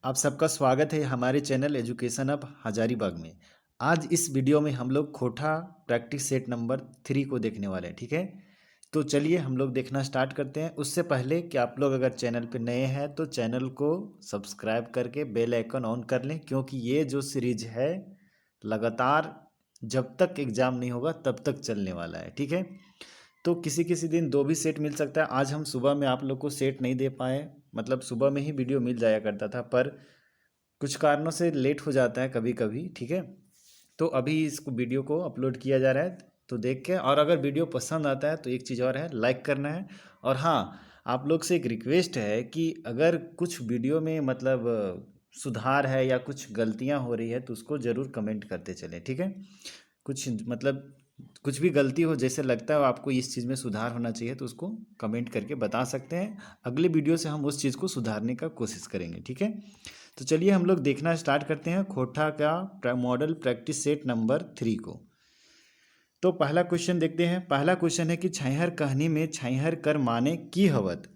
आप सबका स्वागत है हमारे चैनल एजुकेशन अब हजारीबाग में। आज इस वीडियो में हम लोग खोटा प्रैक्टिस सेट नंबर 3 को देखने वाले हैं, ठीक है। तो चलिए हम लोग देखना स्टार्ट करते हैं। उससे पहले कि आप लोग अगर चैनल पे नए हैं तो चैनल को सब्सक्राइब करके बेल आइकन ऑन कर लें, क्योंकि ये जो सीरीज है लगातार जब तक एग्ज़ाम नहीं होगा तब तक चलने वाला है, ठीक है। तो किसी किसी दिन 2 भी सेट मिल सकता है। आज हम सुबह में आप लोग को सेट नहीं दे पाए, मतलब सुबह में ही वीडियो मिल जाया करता था, पर कुछ कारणों से लेट हो जाता है कभी कभी, ठीक है। तो अभी इस वीडियो को अपलोड किया जा रहा है, तो देख के, और अगर वीडियो पसंद आता है तो एक चीज़ और है, लाइक करना है। और हाँ, आप लोग से एक रिक्वेस्ट है कि अगर कुछ वीडियो में मतलब सुधार है या कुछ गलतियां हो रही है तो उसको ज़रूर कमेंट करते चलें, ठीक है। कुछ मतलब कुछ भी गलती हो, जैसे लगता है आपको इस चीज़ में सुधार होना चाहिए, तो उसको कमेंट करके बता सकते हैं। अगले वीडियो से हम उस चीज़ को सुधारने का कोशिश करेंगे, ठीक है। तो चलिए हम लोग देखना स्टार्ट करते हैं खोटा का मॉडल प्रैक्टिस सेट नंबर 3 को। तो पहला क्वेश्चन देखते हैं। पहला क्वेश्चन है कि छैहर कहनी में छैहर कर माने की हवत,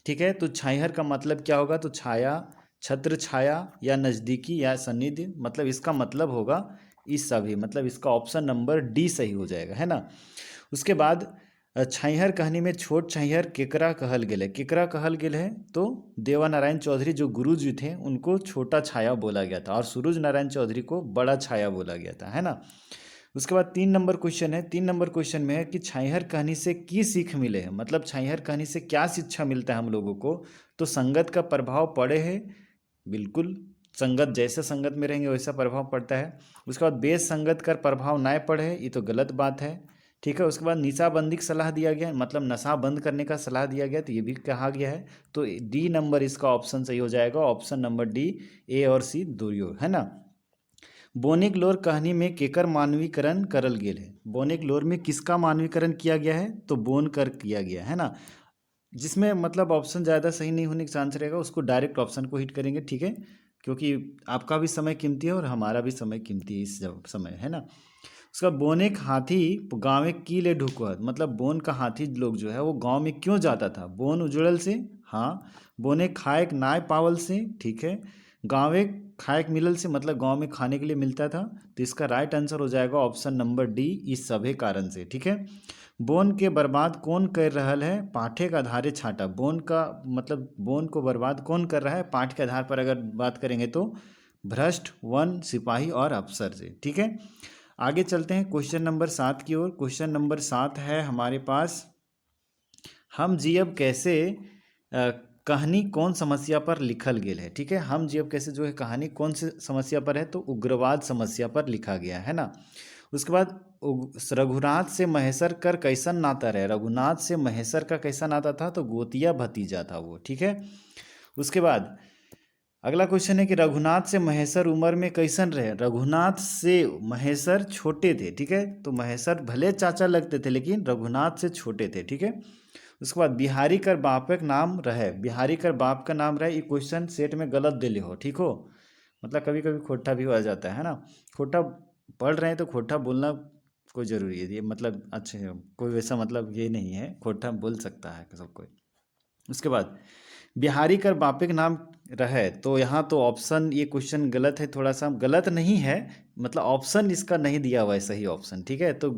ठीक है। तो छैहर का मतलब क्या होगा? तो छाया, छत्र छाया या नज़दीकी या सानिध्य, मतलब इसका मतलब होगा इस सभी, मतलब इसका ऑप्शन नंबर डी सही हो जाएगा, है ना। उसके बाद छैहर कहनी में छोट छैहर केकरा कहल गेल है। केकरा कहल गेल है तो देवा नारायण चौधरी जो गुरु जी थे उनको छोटा छाया बोला गया था, और सूरज नारायण चौधरी को बड़ा छाया बोला गया था, है ना। उसके बाद 3 नंबर क्वेश्चन है। 3 नंबर क्वेश्चन में है कि छैहर कहानी से की सीख मिले है, मतलब छैहर कहानी से क्या शिक्षा मिलता है हम लोगों को। तो संगत का प्रभाव पड़े है, बिल्कुल। संगत, जैसे संगत में रहेंगे वैसा प्रभाव पड़ता है। उसके बाद बेस संगत का प्रभाव ना पड़े, ये तो गलत बात है, ठीक है। उसके बाद निशाबंदी की सलाह दिया गया, मतलब नशा बंद करने का सलाह दिया गया, तो ये भी कहा गया है। तो डी नंबर इसका ऑप्शन सही हो जाएगा, ऑप्शन नंबर डी, ए और सी दोनों, है ना। बोनिकलोर कहानी में केकर मानवीकरण करल गेल है। बोनिकलोर में किसका मानवीकरण किया गया है? तो बोन कर किया गया है ना। जिसमें मतलब ऑप्शन ज़्यादा सही नहीं होने का चांस रहेगा, उसको डायरेक्ट ऑप्शन को हिट करेंगे, ठीक है। क्योंकि आपका भी समय कीमती है और हमारा भी समय कीमती है इस समय, है ना। उसका बोन एक हाथी गाँव में की ले ढुकत, मतलब बोन का हाथी लोग जो है वो गांव में क्यों जाता था? बोन उजड़ल से, हाँ। बोने खाएक नाय पावल से, ठीक है। गाँवे खाएक मिलल से, मतलब गांव में खाने के लिए मिलता था। तो इसका राइट आंसर हो जाएगा ऑप्शन नंबर डी, इस सभी कारण से, ठीक है। बोन के बर्बाद कौन कर रहा है? पाठे के आधारे छाटा। बोन का मतलब बोन को बर्बाद कौन कर रहा है? पाठ के आधार पर अगर बात करेंगे तो भ्रष्ट, वन, सिपाही और अफसर से, ठीक है। आगे चलते हैं क्वेश्चन नंबर 7 की ओर। क्वेश्चन नंबर 7 है हमारे पास, हम जियब कैसे कहानी कौन समस्या पर लिखल गेल है, ठीक है। हम जियब कैसे जो है कहानी कौन सी समस्या पर है? तो उग्रवाद समस्या पर लिखा गया है ना। उसके बाद रघुनाथ से महेश्वर कर कैसन नाता रहे। रघुनाथ से महेश्वर का कैसा नाता था? तो गोतिया भतीजा था वो, ठीक है। उसके बाद अगला क्वेश्चन है कि रघुनाथ से महेश्वर उम्र में कैसन रहे। रघुनाथ से महेश्वर छोटे थे, ठीक है। तो महेश्वर भले चाचा लगते थे लेकिन रघुनाथ से छोटे थे, ठीक है। उसके बाद बिहारी कर बाप का नाम रहे। बिहारी कर बाप का नाम रहे, ये क्वेश्चन सेट में गलत दिले हो, ठीक हो। मतलब कभी कभी खोटा भी हो जाता है ना। खोटा पढ़ रहे हैं तो खोटा बोलना कोई ज़रूरी है, ये मतलब अच्छे, कोई वैसा मतलब ये नहीं है, खोटा बोल सकता है सब कोई। उसके बाद बिहारी कर बापे का नाम रहे, तो यहाँ तो ऑप्शन, ये क्वेश्चन गलत है, थोड़ा सा गलत नहीं है, मतलब ऑप्शन इसका नहीं दिया हुआ है सही ऑप्शन, ठीक है। तो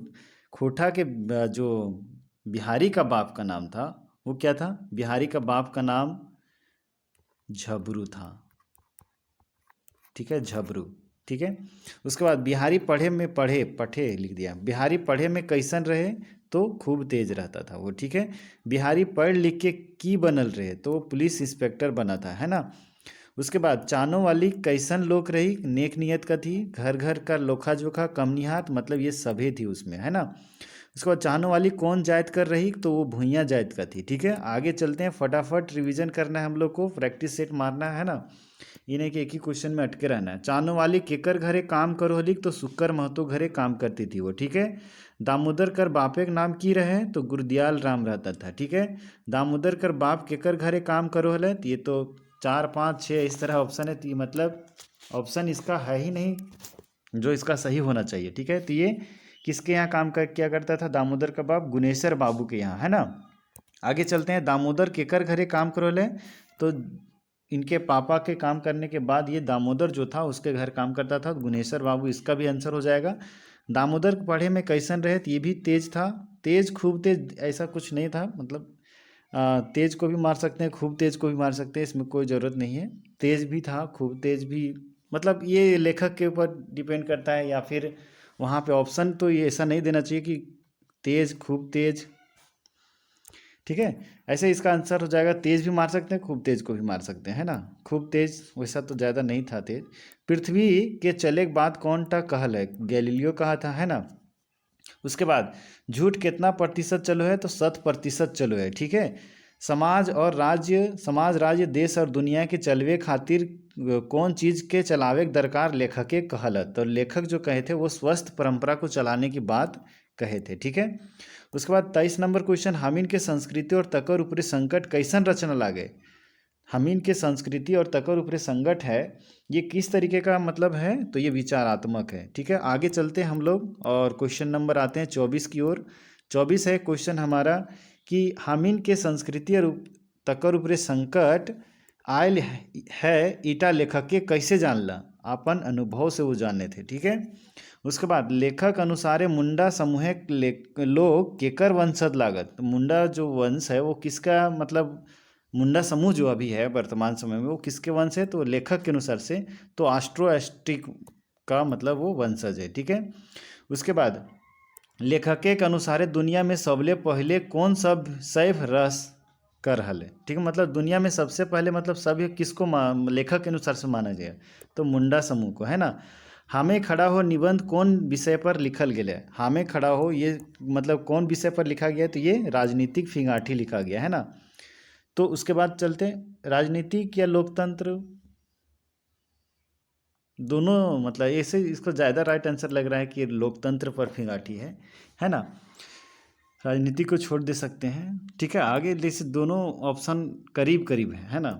खोटा के जो बिहारी का बाप का नाम था वो क्या था? बिहारी का बाप का नाम झबरू था, ठीक है, झबरू, ठीक है। उसके बाद बिहारी पढ़े में पढ़े लिख दिया। बिहारी पढ़े में कैसन रहे? तो खूब तेज रहता था वो, ठीक है। बिहारी पढ़ लिख के की बनल रहे? तो वो पुलिस इंस्पेक्टर बना था, है ना। उसके बाद चानो वाली कैसन लोग रही? नेक नियत का थी, घर घर का लोखा जोखा, कम निहात, मतलब ये सभी थी उसमें, है ना। उसके बाद चानो वाली कौन जायत कर रही? तो वो भुइयाँ जायत का थी, ठीक है। आगे चलते हैं, फटाफट रिवीजन करना है हम लोग को, प्रैक्टिस सेट मारना है ना। ये नहीं कि एक ही क्वेश्चन में अटके रहना है। चानो वाली केकर घरे काम करो हलिक? तो शुक्कर महतो घरे काम करती थी वो, ठीक है। दामोदर कर बापे का नाम की रहे? तो गुरदियाल राम रहता था, ठीक है। दामोदर कर बाप केकर घरे काम करो हले? तो ये तो 4, 5, 6 इस तरह ऑप्शन है, तो ये मतलब ऑप्शन इसका है ही नहीं जो इसका सही होना चाहिए, ठीक है। तो ये किसके यहाँ काम कर क्या करता था? दामोदर का बाप गुनेश्वर बाबू के यहाँ, है ना। आगे चलते हैं, दामोदर केकर घरे काम करो ले? तो इनके पापा के काम करने के बाद ये दामोदर जो था उसके घर काम करता था, गुनेश्वर बाबू, इसका भी आंसर हो जाएगा। दामोदर पढ़े में कैसन रहे, तो ये भी तेज था। तेज, खूब तेज ऐसा कुछ नहीं था, मतलब तेज को भी मार सकते हैं, खूब तेज को भी मार सकते हैं, इसमें कोई ज़रूरत नहीं है। तेज भी था, खूब तेज भी, मतलब ये लेखक के ऊपर डिपेंड करता है, या फिर वहाँ पे ऑप्शन तो ये ऐसा नहीं देना चाहिए कि तेज, खूब तेज, ठीक है। ऐसे इसका आंसर हो जाएगा, तेज भी मार सकते हैं, खूब तेज को भी मार सकते हैं, है ना। खूब तेज वैसा तो ज़्यादा नहीं था तेज। पृथ्वी के चले के बाद कौन टा कहल है, गैलीलियो कहा था, है ना। उसके बाद झूठ कितना प्रतिशत चलो है, तो 100% चलो है, ठीक है। समाज राज्य देश और दुनिया के चलवे खातिर कौन चीज़ के चलावे के दरकार लेखके कहलत, तो लेखक जो कहे थे वो स्वस्थ परंपरा को चलाने की बात कहे थे, ठीक है। उसके बाद 23 नंबर क्वेश्चन, हामिन के संस्कृति और तकर ऊपरी संकट कैसन रचना लागे। हामिन के संस्कृति और तकर ऊपरी संकट है, ये किस तरीके का मतलब है, तो ये विचारात्मक है, ठीक है। आगे चलते हैं हम लोग और क्वेश्चन नंबर आते हैं 24 की ओर। 24 है क्वेश्चन हमारा कि हामिन के संस्कृति और तकर ऊपरी संकट आयल है, ईटा लेखक के कैसे जानला, अपन अनुभव से वो जाने थे, ठीक है। उसके बाद लेखक अनुसारे मुंडा समूह लोग केकर वंशज लागत, तो मुंडा जो वंश है वो किसका, मतलब मुंडा समूह जो अभी है वर्तमान समय में वो किसके वंश है, तो लेखक के अनुसार से तो आस्ट्रोएस्ट्रिक का मतलब वो वंशज है, ठीक है। उसके बाद लेखक के अनुसार दुनिया में सबले पहले कौन सब सैफ रस कर रहल है, ठीक है। मतलब दुनिया में सबसे पहले मतलब सभ्य किसको लेखक के अनुसार से माना जाए, तो मुंडा समूह को, है ना। हमें खड़ा हो निबंध कौन विषय पर लिखल गया है, हमें खड़ा हो ये मतलब कौन विषय पर लिखा गया है, तो ये राजनीतिक फिंगाठी लिखा गया है ना। तो उसके बाद चलते हैं राजनीतिक या लोकतंत्र, दोनों मतलब ऐसे इसको ज़्यादा राइट आंसर लग रहा है कि लोकतंत्र पर फिंगाठी है ना। राजनीति को छोड़ दे सकते हैं, ठीक है। आगे जैसे दोनों ऑप्शन करीब करीब है ना।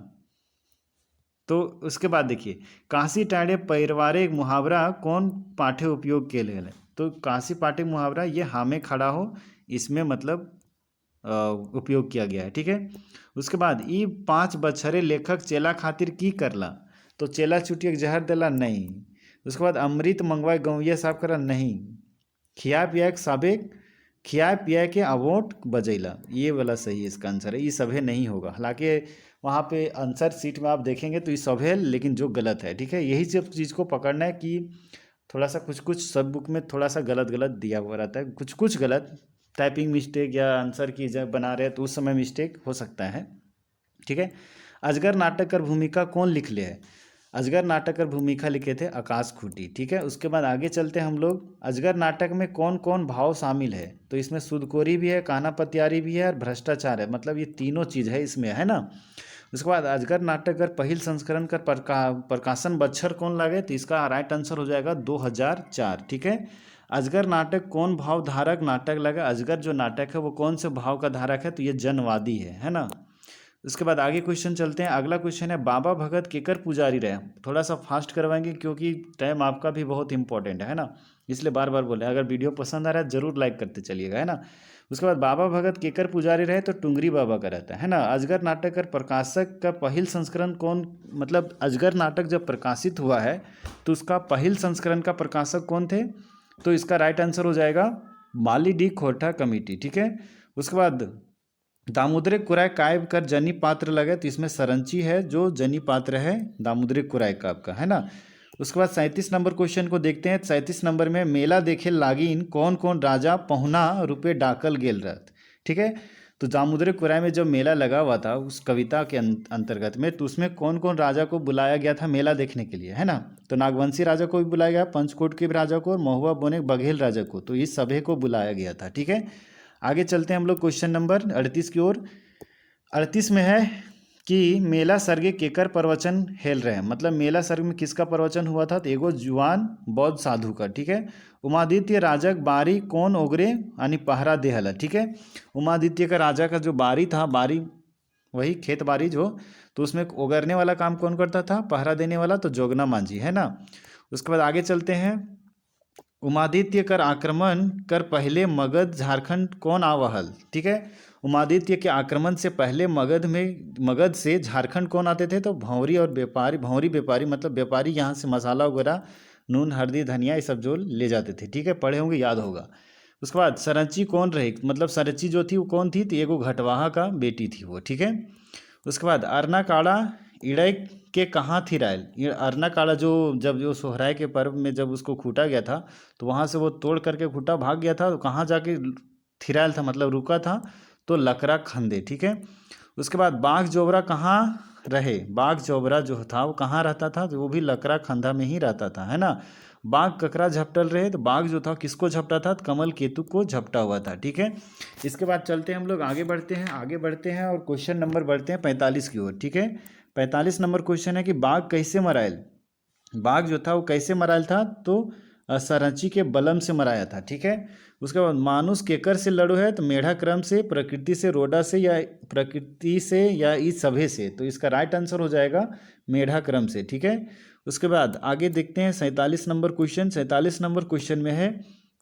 तो उसके बाद देखिए, काशी टाड़े परिवारे मुहावरा कौन पाठ्य उपयोग के लिए है, तो काशी पाठ्य मुहावरा ये हामे खड़ा हो, इसमें मतलब उपयोग किया गया है, ठीक है। उसके बाद ई 5 बछरे लेखक चेला खातिर की करला, तो चेला चुटिया जहर देला नहीं। उसके बाद अमृत मंगवाए गौया साफ करा नहीं। खिया पिया के साबे खिया पिया के अवोट बजैला, ये वाला सही है इसका आंसर है, ये सभे नहीं होगा। हालांकि वहाँ पे आंसर सीट में आप देखेंगे तो ये सभे है, लेकिन जो गलत है, ठीक है। यही सब चीज़ को पकड़ना है कि थोड़ा सा कुछ कुछ सब बुक में थोड़ा सा गलत गलत दिया हुआ रहता है, कुछ कुछ गलत टाइपिंग मिस्टेक या आंसर की जब बना रहे तो उस समय मिस्टेक हो सकता है, ठीक है। अजगर नाटक कर भूमिका कौन लिख ले है, अजगर नाटक कर भूमिका लिखे थे आकाश खूटी, ठीक है। उसके बाद आगे चलते हैं हम लोग, अजगर नाटक में कौन कौन भाव शामिल है, तो इसमें सुदकोरी भी है, काना पत्यारी भी है और भ्रष्टाचार है, मतलब ये तीनों चीज़ है इसमें, है ना। उसके बाद अजगर नाटक कर पहिल संस्करण कर प्रकाशन बच्छर कौन लगे, तो इसका राइट आंसर हो जाएगा 2004, ठीक है। अजगर नाटक कौन भाव धारक नाटक लगा, अजगर जो नाटक है वो कौन से भाव का धारक है, तो ये जनवादी है ना। उसके बाद आगे क्वेश्चन चलते हैं, अगला क्वेश्चन है बाबा भगत केकर पुजारी रहे, थोड़ा सा फास्ट करवाएंगे क्योंकि टाइम आपका भी बहुत इंपॉर्टेंट है ना, इसलिए बार बार बोले। अगर वीडियो पसंद आ रहा है जरूर लाइक करते चलिएगा, है ना। उसके बाद बाबा भगत केकर पुजारी रहे, तो टुंगरी बाबा का रहता है ना। अजगर नाटक कर प्रकाशक का पहिल संस्करण कौन, मतलब अजगर नाटक जब प्रकाशित हुआ है तो उसका पहिल संस्करण का प्रकाशक कौन थे, तो इसका राइट आंसर हो जाएगा माली डी खोटा कमेटी, ठीक है। उसके बाद दामोदर कुराय काव्य कर जनी पात्र लगे, तो इसमें सरंची है जो जनी पात्र है दामोदर कुराय काव्य का, है ना। उसके बाद 37 नंबर क्वेश्चन को देखते हैं। 37 नंबर में मेला देखे लागिन कौन कौन राजा पहुना रुपये डाकल गेल रहत, ठीक है। तो दामोदर कुराय में जब मेला लगा हुआ था उस कविता के अंतर्गत में, तो उसमें कौन कौन राजा को बुलाया गया था मेला देखने के लिए, है ना। तो नागवंशी राजा को भी बुलाया गया, पंचकोट के राजा को और महुआ बोने बघेल राजा को, तो इस सभी को बुलाया गया था, ठीक है। आगे चलते हैं हम लोग क्वेश्चन नंबर 38 की ओर। 38 में है कि मेला सर्गे केकर प्रवचन हेल रहे हैं, मतलब मेला सर्ग में किसका प्रवचन हुआ था, तो एगो जुआन बौद्ध साधु का, ठीक है। उमादित्य राजक बारी कौन ओगरे यानी पहरा देहला, ठीक है। उमादित्य का राजा का जो बारी था, बारी वही खेत बारी जो, तो उसमें ओगरने वाला काम कौन करता था, पहरा देने वाला, तो जोगना मांझी, है ना। उसके बाद आगे चलते हैं, उमादित्य कर आक्रमण कर पहले मगध झारखंड कौन आवहल, ठीक है। उमादित्य के आक्रमण से पहले मगध से झारखंड कौन आते थे, तो भौंरी और व्यापारी, भौंरी व्यापारी मतलब व्यापारी यहाँ से मसाला वगैरह नून हल्दी धनिया ये सब जो ले जाते थे, ठीक है। पढ़े होंगे, याद होगा। उसके बाद सरंची कौन रही, मतलब सरंची जो थी वो कौन थी, तो एगो घटवाहा का बेटी थी वो, ठीक है। उसके बाद अरना काड़ा इड़य के कहाँ थी रायल, अरना काड़ा जो जब जो सोहराय के पर्व में जब उसको खूटा गया था तो वहाँ से वो तोड़ करके खूटा भाग गया था, तो कहाँ जाके थिरायल था, मतलब रुका था, तो लकड़ा खंदे, ठीक है। उसके बाद बाघ जोबरा कहाँ रहे, बाघ जोबरा जो था वो कहाँ रहता था, तो वो भी लकड़ा खंदा में ही रहता था, है ना। बाघ ककरा झपटल रहे, तो बाघ जो था किसको झपटा था, तो कमल केतु को झपटा हुआ था, ठीक है। इसके बाद चलते हैं हम लोग आगे बढ़ते हैं और क्वेश्चन नंबर बढ़ते हैं 45 की ओर, ठीक है। 45 नंबर क्वेश्चन है कि बाघ कैसे मरायल, बाघ जो था वो कैसे मरायल था, तो सरंची के बलम से मराया था, ठीक है। उसके बाद मानुष केकर से लड़ो है, तो मेढ़ा क्रम से, प्रकृति से, रोडा से, या प्रकृति से, या इस सभे से, तो इसका राइट आंसर हो जाएगा मेढ़ा क्रम से, ठीक है। उसके बाद आगे देखते हैं 47 नंबर क्वेश्चन। 47 नंबर क्वेश्चन में है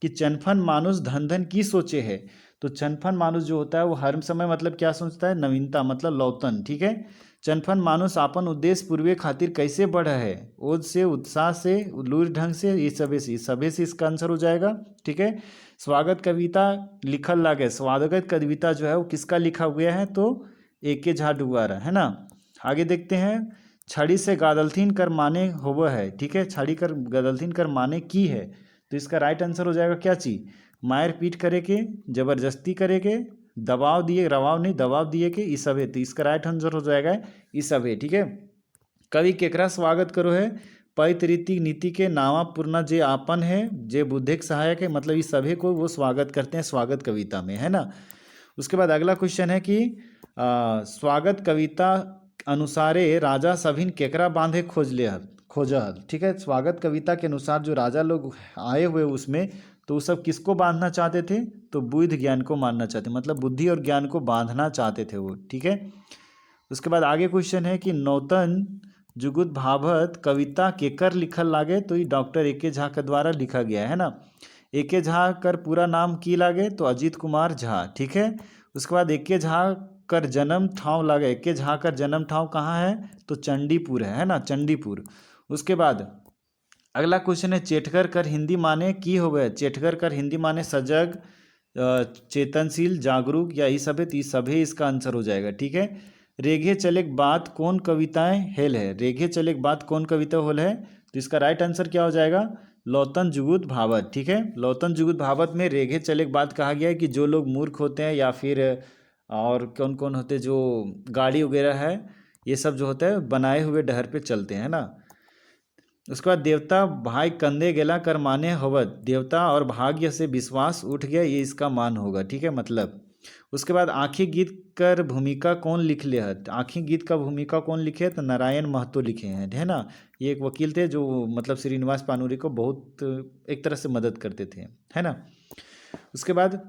कि चनफन मानुष धन धन की सोचे है, तो चनफन मानुष जो होता है वो हर समय मतलब क्या सोचता है, नवीनता मतलब लौतन, ठीक है। चनफन मानुष आपन उद्देश्य पूर्वे खातिर कैसे बढ़ा है, ओज से, उत्साह से, लूर ढंग से, ये सभे से इसका आंसर हो जाएगा, ठीक है। स्वागत कविता लिखल लागे, स्वागत कविता जो है वो किसका लिखा हुआ है, तो एके झा द्वारा, है ना। आगे देखते हैं छड़ी से गादलथीन कर माने होवो है, ठीक है। छड़ी कर गादलथीन कर माने की है, तो इसका राइट आंसर हो जाएगा क्या चीज, मार पीट करे के, जबरदस्ती करे के, दबाव दिए, रवाव नहीं दबाव दिए के, ई सब है, तो इसका राइट आंसर हो जाएगा ई सब है, ठीक है। कवि केकरा स्वागत करो है, पैत रीति नीति के नावा पूर्णा जे आपन है, जे बुद्धिक सहायक है, मतलब इस सभी को वो स्वागत करते हैं स्वागत कविता में, है ना। उसके बाद अगला क्वेश्चन है कि स्वागत कविता अनुसारे राजा सभिन केकरा बांधे खोजहल, ठीक है। स्वागत कविता के अनुसार जो राजा लोग आए हुए उसमें, तो वो सब किसको बांधना चाहते थे, तो बुद्ध ज्ञान को मानना चाहते, मतलब बुद्धि और ज्ञान को बांधना चाहते थे वो, ठीक है। उसके बाद आगे क्वेश्चन है कि नौतन जुगुत भाभत कविता केकर लिखल लागे, तो ये डॉक्टर एके झा के द्वारा लिखा गया है ना। एके झा कर पूरा नाम की लागे, तो अजीत कुमार झा, ठीक है। उसके बाद एके झा कर जन्म ठाव लागे, एके झा कर जन्म ठाव कहाँ है, तो चंडीपुर है ना, चंडीपुर। उसके बाद अगला क्वेश्चन है चेटकर कर हिंदी माने की हो गए, चेटकर कर हिंदी माने सजग, चेतनशील, जागरूक, या ये सभे, तो सभे इसका आंसर हो जाएगा, ठीक है। रेघे चले बात कौन कविताएं हेल है, रेघे चले बात कौन कविता होल है, तो इसका राइट आंसर क्या हो जाएगा, लौतन जुगुत भावत, ठीक है। लौतन जुगुत भावत में रेघे चले बात कहा गया है कि जो लोग मूर्ख होते हैं या फिर और कौन कौन होते जो गाड़ी वगैरह है ये सब जो होता है बनाए हुए डहर पे चलते हैं ना। उसके बाद देवता भाई कंधे गेला कर माने होवत, देवता और भाग्य से विश्वास उठ गया, ये इसका मान होगा, ठीक है, मतलब। उसके बाद आँखी गीत कर भूमिका कौन लिख ले है, आँखी गीत का भूमिका कौन लिखे है, तो नारायण महतो लिखे हैं, है ना। ये एक वकील थे जो मतलब श्रीनिवास पानूरी को बहुत एक तरह से मदद करते थे, है ना। उसके बाद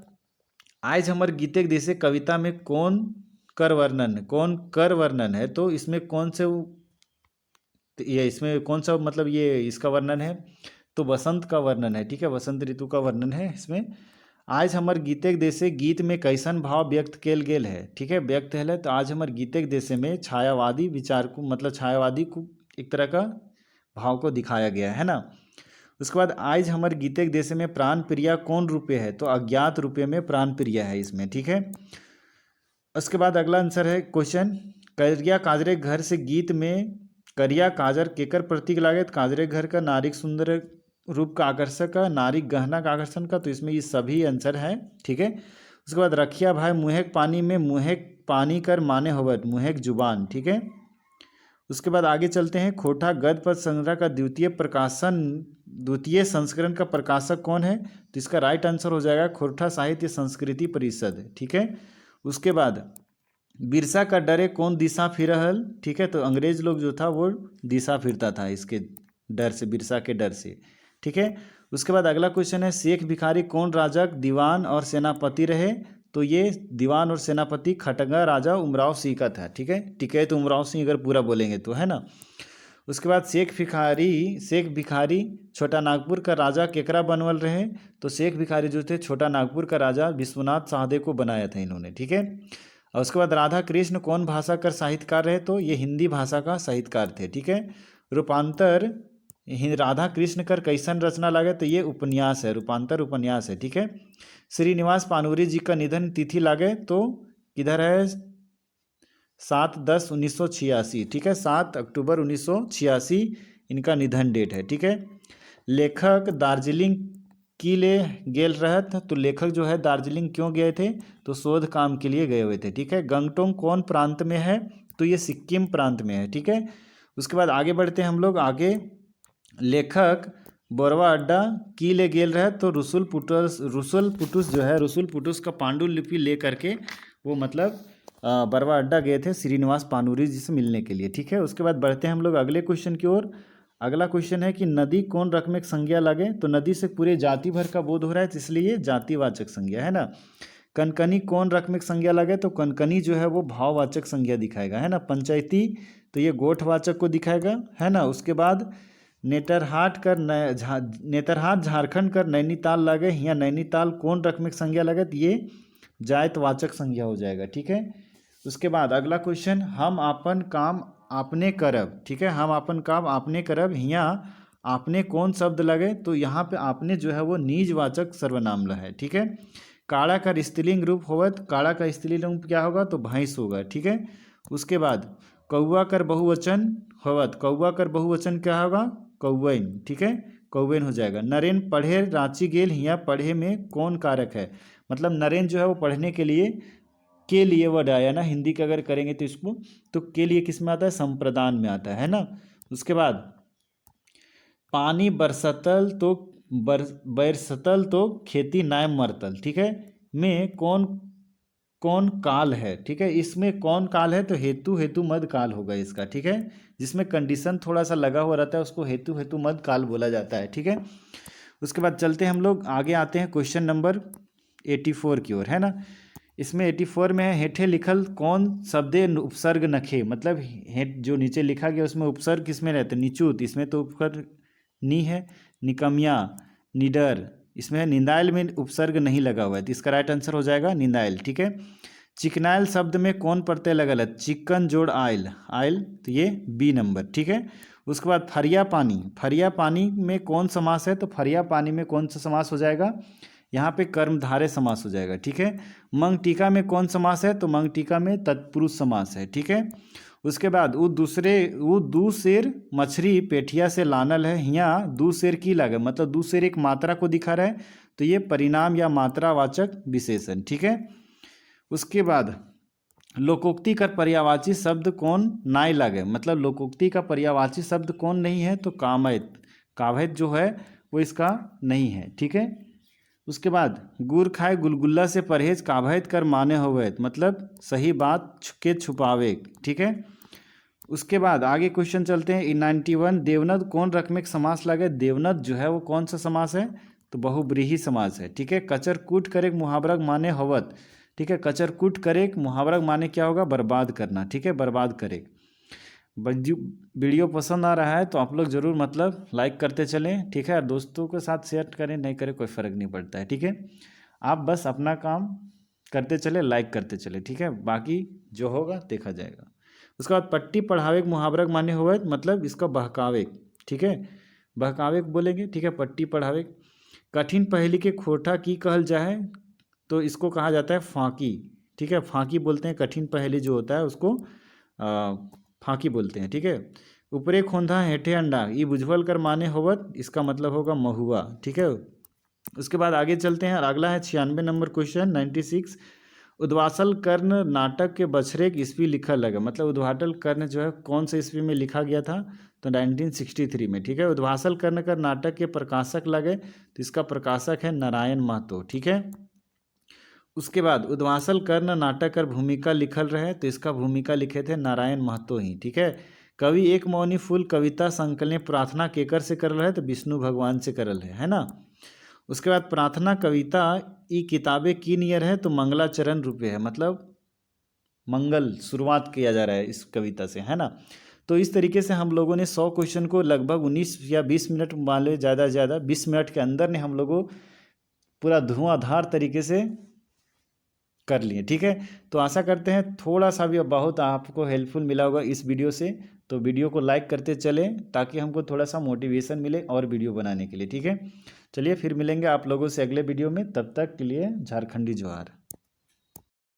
आज हमर गीते देशे कविता में कौन कर वर्णन है, तो इसमें कौन से ये इसमें कौन सा मतलब ये इसका वर्णन है, तो वसंत का वर्णन है, ठीक है, वसंत ऋतु का वर्णन है इसमें। आज हमर गीते देशे गीत में कैसन भाव व्यक्त केल गेल है, ठीक है, व्यक्त है, तो आज हमर गीते देशे में छायावादी विचार को मतलब छायावादी को एक तरह का भाव को दिखाया गया है ना। उसके बाद आज हमर गीते देशे में प्राण प्रिया कौन रूपे है, तो अज्ञात रूपे में प्राण प्रिया है इसमें, ठीक है। उसके बाद अगला आंसर है क्वेश्चन करिया काजरे घर से गीत में करिया काजर केकर प्रतीक लागे, काजरे घर का नारिक सुंदर रूप का आकर्षक का, नारिक गहना का आकर्षण का, तो इसमें ये सभी आंसर है, ठीक है। उसके बाद रखिया भाई मुहेक पानी में मुहेक पानी कर माने होवत, मुहेक जुबान, ठीक है। उसके बाद आगे चलते हैं खोटा गद्य पद संग्रह का द्वितीय संस्करण का प्रकाशक कौन है, तो इसका राइट आंसर हो जाएगा खोटा साहित्य संस्कृति परिषद, ठीक है। उसके बाद बिरसा का डरे कौन दिशा फिरहल, ठीक है, तो अंग्रेज लोग जो था वो दिशा फिरता था इसके डर से, बिरसा के डर से, ठीक है। उसके बाद अगला क्वेश्चन है शेख भिखारी कौन राजा दीवान और सेनापति रहे, तो ये दीवान और सेनापति खटगा राजा उमराव सिंह का था, ठीक है, टिकैत उमराव सिंह अगर पूरा बोलेंगे तो, है ना। उसके बाद शेख भिखारी छोटा नागपुर का राजा केकरा बनवल रहे। तो शेख भिखारी जो थे छोटा नागपुर का राजा विश्वनाथ साहदे को बनाया था इन्होंने, ठीक है। और उसके बाद राधा कृष्ण कौन भाषा का साहित्यकार रहे, तो ये हिंदी भाषा का साहित्यकार थे, ठीक है। रूपांतर राधा कृष्ण कर कैसन रचना लागे, तो ये उपन्यास है, रूपांतर उपन्यास है, ठीक है। श्रीनिवास पानूरी जी का निधन तिथि लागे तो किधर है, 7/10/1986, ठीक है, 7 अक्टूबर 1986 इनका निधन डेट है, ठीक है। लेखक दार्जिलिंग की ले गेल रहत, तो लेखक जो है दार्जिलिंग क्यों गए थे, तो शोध काम के लिए गए हुए थे, ठीक है। गंगटोंग कौन प्रांत में है, तो ये सिक्किम प्रांत में है, ठीक है। उसके बाद आगे बढ़ते हैं हम लोग आगे। लेखक बोरवा अड्डा की ले गेल रहे, तो रुसुल पुटुस जो है, रुसुल पुटुस का पांडुलिपि ले करके वो मतलब बरवा अड्डा गए थे श्रीनिवास पानूरी जी से मिलने के लिए, ठीक है। उसके बाद बढ़ते हैं हम लोग अगले क्वेश्चन की ओर। अगला क्वेश्चन है कि नदी कौन रकमेक संज्ञा लगे, तो नदी से पूरे जाति भर का बोध हो रहा है, इसलिए जातिवाचक संज्ञा है ना। कनकनी कौन रकमेक संज्ञा लगे, तो कनकनी जो है वो भाववाचक संज्ञा दिखाएगा, है ना। पंचायती तो ये गोठवाचक को दिखाएगा, है ना। उसके बाद नेतरहाट झारखंड कर नैनीताल लगे, यहाँ नैनीताल कौन रकमेक संज्ञा लगे, तो ये जायतवाचक संज्ञा हो जाएगा, ठीक है। उसके बाद अगला क्वेश्चन, हम आपन काम आपने करब, ठीक है, हम आपन काम आपने करब, यहाँ आपने कौन शब्द लगे, तो यहाँ पे आपने जो है वो निजवाचक सर्वनाम है, ठीक है। काड़ा का स्त्रीलिंग रूप होवत, काड़ा का स्त्रीलिंग रूप क्या होगा, तो भैंस होगा, ठीक है। उसके बाद कौआ कर बहुवचन होवत, कौआ कर बहुवचन क्या होगा, कौवैन, ठीक है, कौवैन हो जाएगा। नरेन पढ़े रांची गेल, यहाँ पढ़े में कौन कारक है, मतलब नरेन जो है वो पढ़ने के लिए वर्ड आया ना, हिंदी का अगर करेंगे तो इसको, तो के लिए किस में आता है, संप्रदान में आता है ना। उसके बाद पानी बरसतल तो खेती नाय मरतल, ठीक है, में कौन कौन काल है, ठीक है। इसमें कौन काल है, तो हेतु मद काल होगा इसका, ठीक है। जिसमें कंडीशन थोड़ा सा लगा हुआ रहता है उसको हेतु मद काल बोला जाता है, ठीक है। उसके बाद चलते हैं हम लोग आगे आते हैं क्वेश्चन नंबर 84 की ओर, है ना। इसमें 84 में है हेठे लिखल कौन शब्दे उपसर्ग नखे, मतलब हेठ जो नीचे लिखा गया उसमें उपसर्ग किसमें रहते, निचूत, इसमें तो उपसर्ग नी है। निकमिया, निडर, इसमें निंदाइल में उपसर्ग नहीं लगा हुआ है, तो इसका राइट आंसर हो जाएगा निंदाइल, ठीक है। चिकनाइल शब्द में कौन प्रत्यय लगल है, चिकन जोड़ आयल, तो ये बी नंबर, ठीक है। उसके बाद फरिया पानी में कौन समास है, तो फरिया पानी में कौन सा समास हो जाएगा, यहाँ पे कर्मधारय समास हो जाएगा, ठीक है। मंग टीका में कौन समास है, तो मंग टीका में तत्पुरुष समास है, ठीक है। उसके बाद वो दू शेर मछली पेठिया से लानल है, यहाँ दू शेर की लागे, मतलब दू शेर एक मात्रा को दिखा रहा है, तो ये परिणाम या मात्रावाचक विशेषण, ठीक है। उसके बाद लोकोक्ति का पर्यायवाची शब्द कौन नाय लागे, मतलब लोकोक्ति का पर्यायवाची शब्द कौन नहीं है, तो कावैत जो है वो इसका नहीं है, ठीक है। उसके बाद गुड़ खाए गुलगुल्ला से परहेज काभैत कर माने होवैत, मतलब सही बात के छुपावे, ठीक है। उसके बाद आगे क्वेश्चन चलते हैं। 91 देवनद कौन रकमेक समास लगे, देवनद जो है वो कौन सा समास है, तो बहुब्रीहि समास है, ठीक है। कचर कूट करे मुहावरा माने होवत, ठीक है, कचर कूट करे मुहावरा माने क्या होगा, बर्बाद करना, ठीक है, बर्बाद करे। वीडियो पसंद आ रहा है तो आप लोग ज़रूर मतलब लाइक करते चलें, ठीक है। दोस्तों के साथ शेयर करें नहीं करें कोई फ़र्क नहीं पड़ता है, ठीक है। आप बस अपना काम करते चले, लाइक करते चले, ठीक है, बाकी जो होगा देखा जाएगा। उसके बाद पट्टी पढ़ावे मुहावरा माने हुए, मतलब इसका बहकावे, ठीक है, बहकावे बोलेंगे, ठीक है, पट्टी पढ़ावे। कठिन पहेली के खोटा की कहल जाए, तो इसको कहा जाता है फाँकी, ठीक है, फाँकी बोलते हैं। कठिन पहेली जो होता है उसको फाँकी बोलते हैं, ठीक है। ऊपरे खोंधा हेठे अंडा, ये बुझवल कर माने होवत, इसका मतलब होगा महुआ, ठीक है। उसके बाद आगे चलते हैं और अगला है 96 नंबर क्वेश्चन 96। उद्वासल कर्ण नाटक के बछरेक ईस्वी लिखा लगा, मतलब उद्वासल कर्ण जो है कौन से ईस्वी में लिखा गया था, तो 1963 में, ठीक है। उद्वासल कर्ण का नाटक के प्रकाशक लगे, तो इसका प्रकाशक है नारायण महतो, ठीक है। उसके बाद उद्वासल कर्ण नाटक कर भूमिका लिखल रहे, तो इसका भूमिका लिखे थे नारायण महतो ही, ठीक है। कवि एक मौनी फूल कविता संकलन प्रार्थना केकर से करल है, तो विष्णु भगवान से करल है ना। उसके बाद प्रार्थना कविता ई किताबें की नियर है, तो मंगलाचरण रूपे है, मतलब मंगल शुरुआत किया जा रहा है इस कविता से, है ना। तो इस तरीके से हम लोगों ने 100 क्वेश्चन को लगभग 19 या 20 मिनट, मान लो ज़्यादा से ज़्यादा 20 मिनट के अंदर ने हम लोगों पूरा धुआंधार तरीके से कर लिए। ठीक है, तो आशा करते हैं थोड़ा सा भी बहुत आपको हेल्पफुल मिला होगा इस वीडियो से। तो वीडियो को लाइक करते चलें ताकि हमको थोड़ा सा मोटिवेशन मिले और वीडियो बनाने के लिए। ठीक है, चलिए फिर मिलेंगे आप लोगों से अगले वीडियो में, तब तक के लिए झारखंडी जोहार।